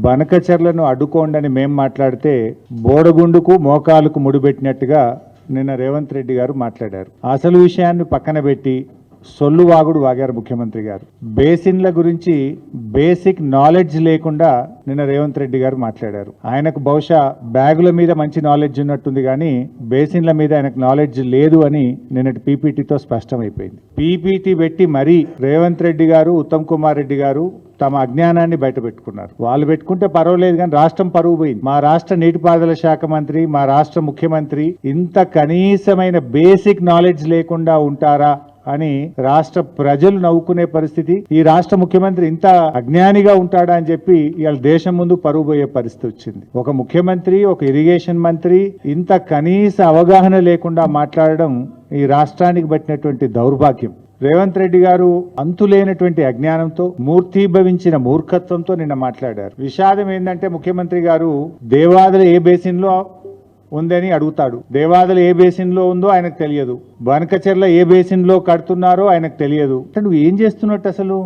బనకచెర్లను అడ్డుకోండని మేం మాట్లాడితే బోడగుండుకు మోకాలకు ముడిపెట్టినట్టుగా నిన్న రేవంత్ రెడ్డి గారు మాట్లాడారు. అసలు విషయాన్ని పక్కన పెట్టి సొల్లు వాగుడు వాగారు ముఖ్యమంత్రి గారు. బేసిన్ల గురించి బేసిక్ నాలెడ్జ్ లేకుండా నిన్న రేవంత్ రెడ్డి గారు మాట్లాడారు. ఆయనకు బహుశా బ్యాగుల మీద మంచి నాలెడ్జ్ ఉన్నట్టుంది కానీ బేసిన్ల మీద ఆయనకు నాలెడ్జ్ లేదు అని నిన్నటి పీపీటీతో స్పష్టమైపోయింది. పీపీటీ పెట్టి మరీ రేవంత్ రెడ్డి గారు, ఉత్తమ్ కుమార్ రెడ్డి గారు తమ అజ్ఞానాన్ని బయట పెట్టుకున్నారు. వాళ్ళు పెట్టుకుంటే పర్వాలేదు కానీ రాష్ట్రం పరువు పోయింది. మా రాష్ట్ర నీటిపారుదల శాఖ మంత్రి, మా రాష్ట్ర ముఖ్యమంత్రి ఇంత కనీసమైన బేసిక్ నాలెడ్జ్ లేకుండా ఉంటారా అని రాష్ట్ర ప్రజలు నవ్వుకునే పరిస్థితి. ఈ రాష్ట్ర ముఖ్యమంత్రి ఇంత అజ్ఞానిగా ఉంటాడా అని చెప్పి ఇవాళ దేశం ముందు పరువు పోయే పరిస్థితి వచ్చింది. ఒక ముఖ్యమంత్రి, ఒక ఇరిగేషన్ మంత్రి ఇంత కనీస అవగాహన లేకుండా మాట్లాడడం ఈ రాష్ట్రానికి పట్టినటువంటి దౌర్భాగ్యం. రేవంత్ రెడ్డి గారు అంతులేనటువంటి అజ్ఞానంతో, మూర్తీభవించిన మూర్ఖత్వంతో నిన్న మాట్లాడారు. విషాదం ఏంటంటే ముఖ్యమంత్రి గారు దేవాదుల ఏ బేసిన్ లో ఉందని అడుగుతాడు. దేవాదుల ఏ బేసిన్ లో ఉందో ఆయనకు తెలియదు. బనకచెర్ల ఏ బేసిన్ లో కడుతున్నారో ఆయనకు తెలియదు. నువ్వు ఏం చేస్తున్నట్టు అసలు?